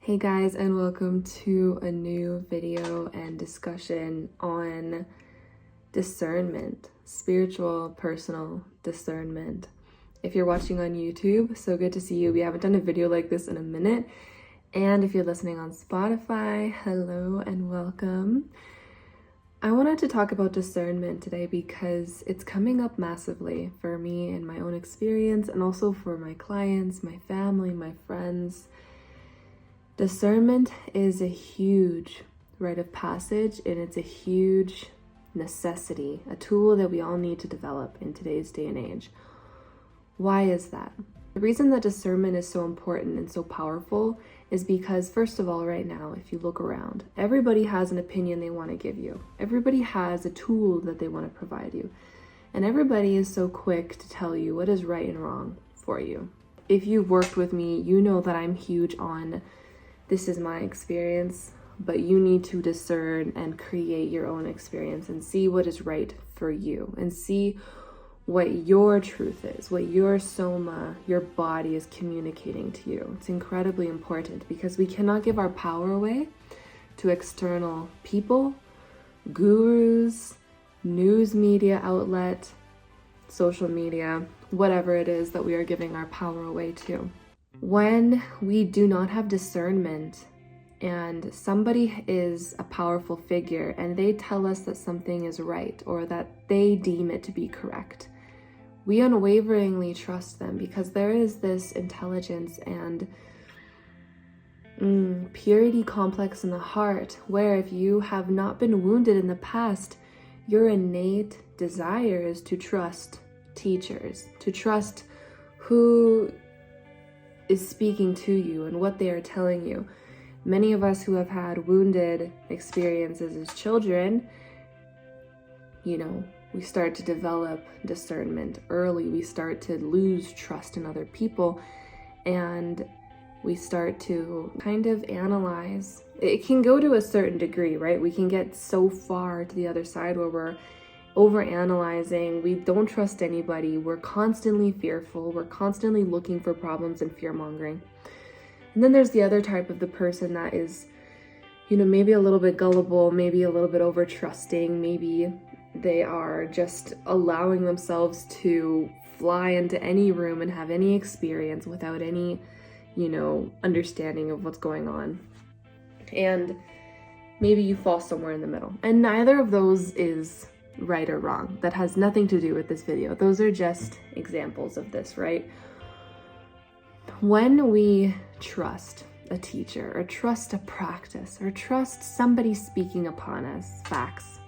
Hey guys, and welcome to a new video and discussion on discernment, spiritual, personal discernment. If you're watching on YouTube, so good to see you. We haven't done a video like this in a minute. And if you're listening on Spotify, hello and welcome. I wanted to talk about discernment today because it's coming up massively for me in my own experience and also for my clients, my family, my friends. Discernment is a huge rite of passage, and it's a huge necessity, a tool that we all need to develop in today's day and age. Why is that? The reason that discernment is so important and so powerful is because, first of all, right now, if you look around, everybody has an opinion they want to give you. Everybody has a tool that they want to provide you. And everybody is so quick to tell you what is right and wrong for you. If you've worked with me, you know that I'm huge on this is my experience, but you need to discern and create your own experience and see what is right for you and see what your truth is, what your soma, your body is communicating to you. It's incredibly important because we cannot give our power away to external people, gurus, news media outlet, social media, whatever it is that we are giving our power away to. When we do not have discernment and somebody is a powerful figure and they tell us that something is right or that they deem it to be correct, we unwaveringly trust them because there is this intelligence and purity complex in the heart where if you have not been wounded in the past, your innate desire is to trust teachers, to trust who is speaking to you and what they are telling you. Many of us who have had wounded experiences as children, we start to develop discernment early. We start to lose trust in other people and we start to kind of analyze. It can go to a certain degree, right? We can get so far to the other side where we're overanalyzing, we don't trust anybody, we're constantly fearful, we're constantly looking for problems and fear-mongering. And then there's the other type of the person that is, maybe a little bit gullible, maybe a little bit over-trusting, maybe they are just allowing themselves to fly into any room and have any experience without any, understanding of what's going on. And maybe you fall somewhere in the middle. And neither of those is right or wrong. That has nothing to do with this video. Those are just examples of this, right? When we trust a teacher or trust a practice or trust somebody speaking upon us facts,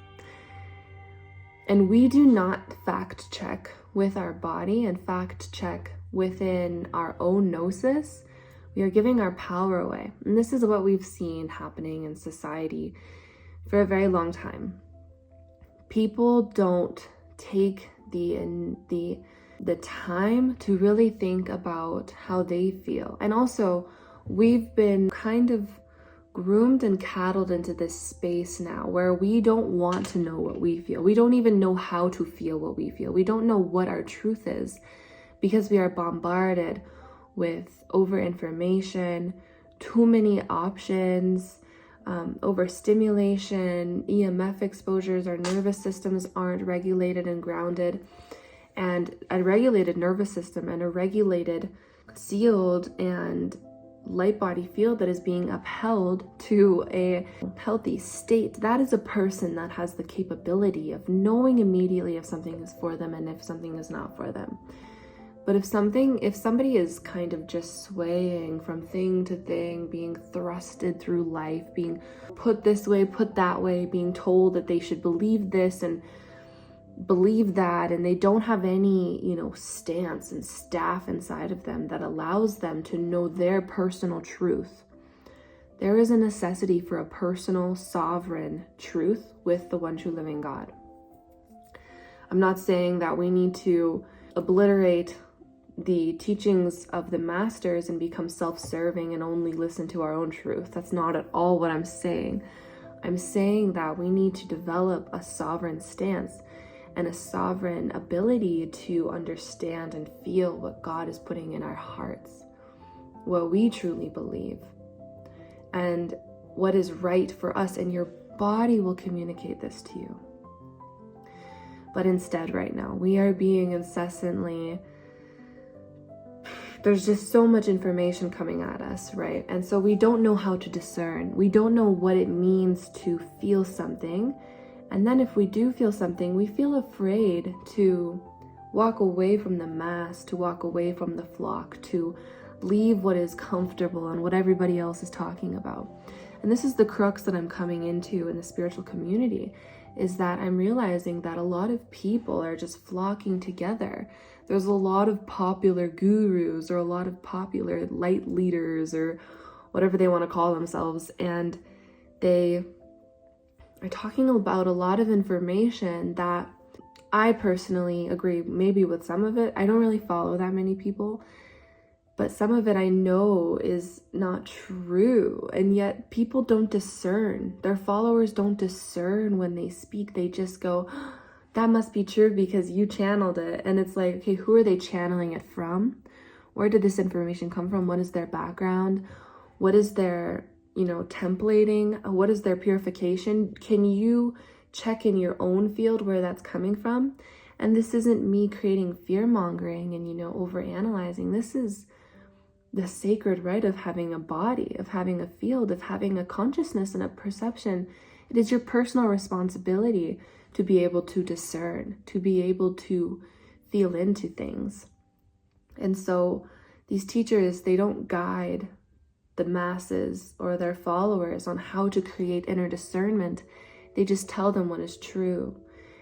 and we do not fact check with our body and fact check within our own gnosis, we are giving our power away. And this is what we've seen happening in society for a very long time. People don't take the time to really think about how they feel. And also, we've been kind of groomed and cattled into this space now where we don't want to know what we feel. We don't even know how to feel what we feel. We don't know what our truth is because we are bombarded with over-information, too many options, overstimulation, EMF exposures. Our nervous systems aren't regulated and grounded, and a regulated nervous system and a regulated, sealed and light body field that is being upheld to a healthy state. That is a person that has the capability of knowing immediately if something is for them and if something is not for them. But if somebody is kind of just swaying from thing to thing, being thrusted through life, being put this way, put that way, being told that they should believe this and believe that, and they don't have any, stance and staff inside of them that allows them to know their personal truth, there is a necessity for a personal, sovereign truth with the one true living God. I'm not saying that we need to obliterate the teachings of the masters and become self-serving and only listen to our own truth. That's not at all what I'm saying. I'm saying that we need to develop a sovereign stance and a sovereign ability to understand and feel what God is putting in our hearts, what we truly believe. and what is right for us, and your body will communicate this to you. But instead, right now, we are being incessantly, there's just so much information coming at us, right? And so we don't know how to discern. We don't know what it means to feel something. And then if we do feel something, we feel afraid to walk away from the mass, to walk away from the flock, to leave what is comfortable and what everybody else is talking about. And this is the crux that I'm coming into in the spiritual community, is that I'm realizing that a lot of people are just flocking together. There's a lot of popular gurus or a lot of popular light leaders or whatever they want to call themselves, and they are talking about a lot of information that I personally agree maybe with some of it. I don't really follow that many people, but some of it I know is not true, and yet people don't discern. Their followers don't discern when they speak. They just go, that must be true because you channeled it. And it's like, okay, who are they channeling it from? Where did this information come from? What is their background? What is their, templating? What is their purification? Can you check in your own field where that's coming from? And this isn't me creating fear-mongering and, overanalyzing. This is the sacred right of having a body, of having a field, of having a consciousness and a perception. It is your personal responsibility to be able to discern, to be able to feel into things. And so these teachers, they don't guide the masses or their followers on how to create inner discernment. They just tell them what is true,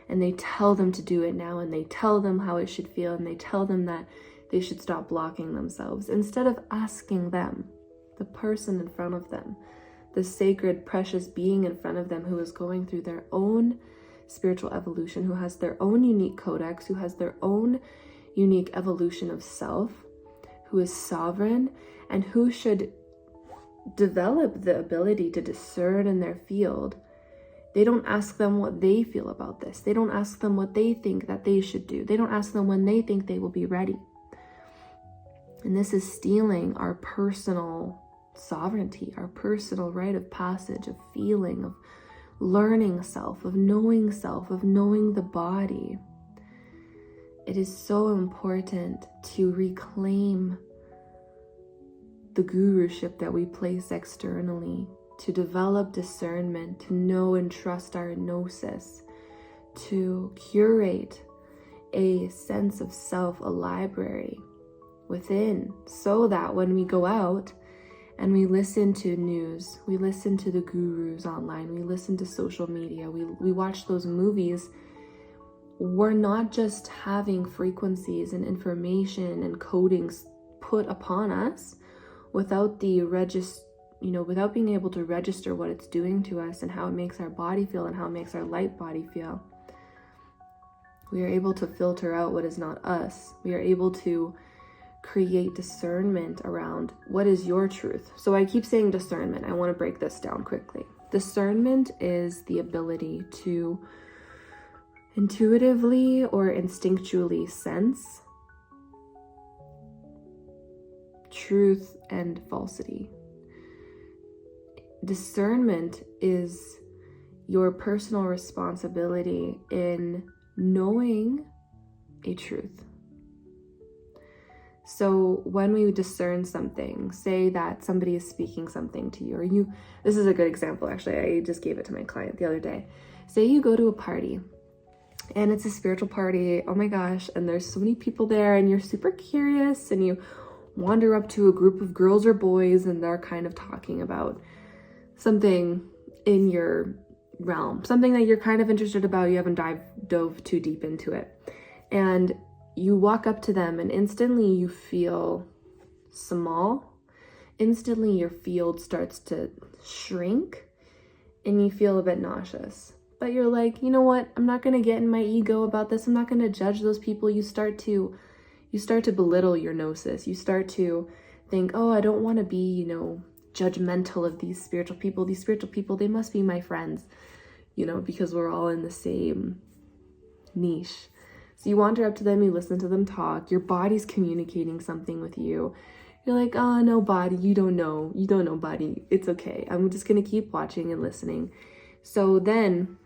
and they tell them to do it now, and they tell them how it should feel, and they tell them that they should stop blocking themselves, instead of asking them, the person in front of them, the sacred, precious being in front of them who is going through their own spiritual evolution, who has their own unique codex, who has their own unique evolution of self, who is sovereign, and who should develop the ability to discern in their field. They don't ask them what they feel about this. They don't ask them what they think that they should do. They don't ask them when they think they will be ready. And this is stealing our personal sovereignty, our personal rite of passage, of feeling, of learning self, of knowing the body. It is so important to reclaim the guruship that we place externally, to develop discernment, to know and trust our gnosis, to curate a sense of self, a library within, so that when we go out and we listen to news, we listen to the gurus online, we listen to social media, we watch those movies, we're not just having frequencies and information and codings put upon us without the without being able to register what it's doing to us and how it makes our body feel and how it makes our light body feel. We are able to filter out what is not us. We are able to create discernment around what is your truth. So I keep saying discernment. I want to break this down quickly. Discernment is the ability to intuitively or instinctually sense truth and falsity. Discernment is your personal responsibility in knowing a truth. So when we discern something, say that somebody is speaking something to you, or this is a good example actually, I just gave it to my client the other day. Say you go to a party and it's a spiritual party, oh my gosh, and there's so many people there and you're super curious and you wander up to a group of girls or boys and they're kind of talking about something in your realm, something that you're kind of interested about, you haven't dove too deep into it. And you walk up to them and instantly you feel small. Instantly your field starts to shrink and you feel a bit nauseous. But you're like, you know what? I'm not going to get in my ego about this. I'm not going to judge those people. You start to belittle your gnosis. You start to think, oh, I don't want to be, judgmental of these spiritual people. These spiritual people, they must be my friends, because we're all in the same niche. So you wander up to them, you listen to them talk, your body's communicating something with you. You're like, oh, no, body, you don't know, body. It's okay. I'm just gonna keep watching and listening. So then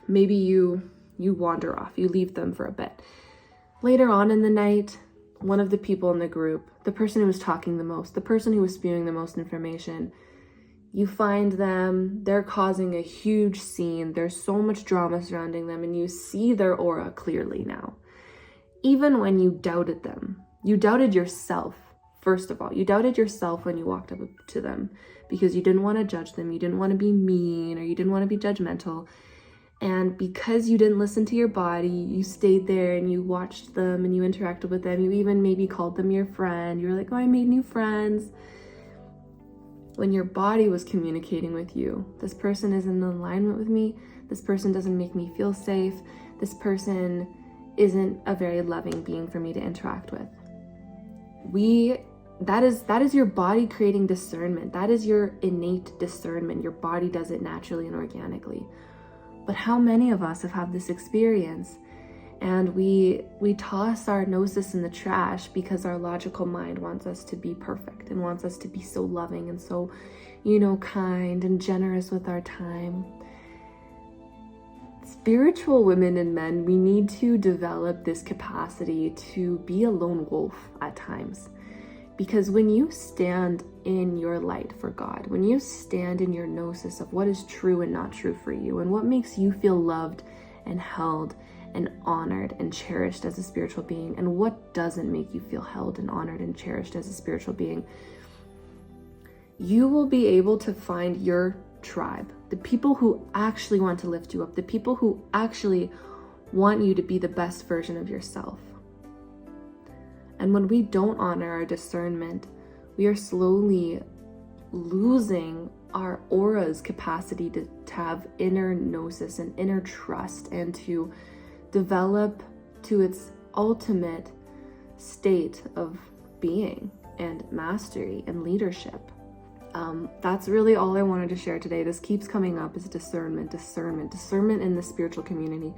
maybe you wander off, you leave them for a bit. Later on in the night, one of the people in the group, the person who was talking the most, the person who was spewing the most information, you find them, they're causing a huge scene. There's so much drama surrounding them, and you see their aura clearly now. Even when you doubted them, you doubted yourself. First of all, you doubted yourself when you walked up to them because you didn't want to judge them. You didn't want to be mean, or you didn't want to be judgmental. And because you didn't listen to your body, you stayed there and you watched them and you interacted with them. You even maybe called them your friend. You were like, oh, I made new friends. When your body was communicating with you, this person is in alignment with me. This person doesn't make me feel safe. This person isn't a very loving being for me to interact with. That is your body creating discernment. That is your innate discernment. Your body does it naturally and organically. But how many of us have had this experience and we toss our gnosis in the trash because our logical mind wants us to be perfect and wants us to be so loving and so, kind and generous with our time. Spiritual women and men, we need to develop this capacity to be a lone wolf at times. Because when you stand in your light for God, when you stand in your gnosis of what is true and not true for you, and what makes you feel loved and held and honored and cherished as a spiritual being, and what doesn't make you feel held and honored and cherished as a spiritual being, you will be able to find your tribe, the people who actually want to lift you up, the people who actually want you to be the best version of yourself. And when we don't honor our discernment, we are slowly losing our aura's capacity to have inner gnosis and inner trust and to develop to its ultimate state of being and mastery and leadership. That's really all I wanted to share today. This keeps coming up is discernment in the spiritual community,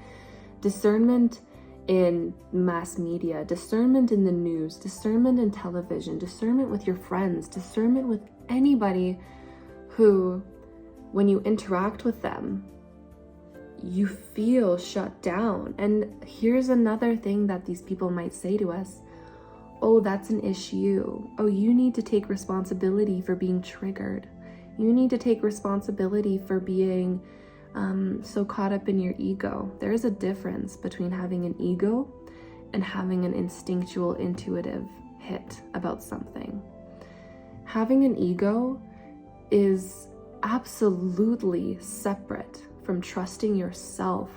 discernment in mass media, discernment in the news, discernment in television, discernment with your friends, discernment with anybody who, when you interact with them, you feel shut down. And here's another thing that these people might say to us. Oh, that's an issue. Oh, you need to take responsibility for being triggered. You need to take responsibility for being so caught up in your ego. There is a difference between having an ego and having an instinctual, intuitive hit about something. Having an ego is absolutely separate from trusting yourself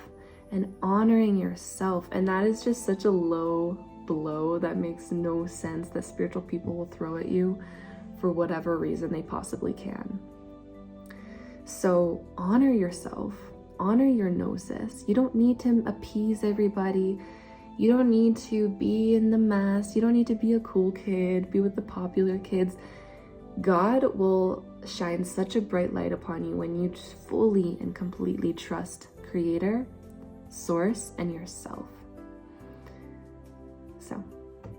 and honoring yourself. And that is just such a low blow that makes no sense that spiritual people will throw at you for whatever reason they possibly can. So honor yourself, honor your gnosis. You don't need to appease everybody. You don't need to be in the mass. You don't need to be a cool kid, be with the popular kids. God will shine such a bright light upon you when you fully and completely trust Creator, Source, and yourself. So,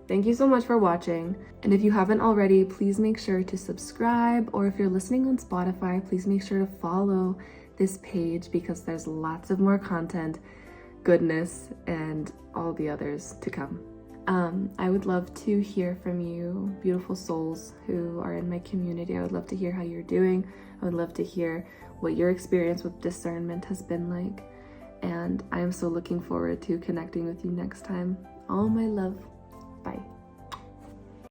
thank you so much for watching. And if you haven't already, please make sure to subscribe, or if you're listening on Spotify, please make sure to follow this page because there's lots of more content, goodness, and all the others to come. I would love to hear from you, beautiful souls who are in my community. I would love to hear how you're doing. I would love to hear what your experience with discernment has been like. And I am so looking forward to connecting with you next time. All my love. Bye.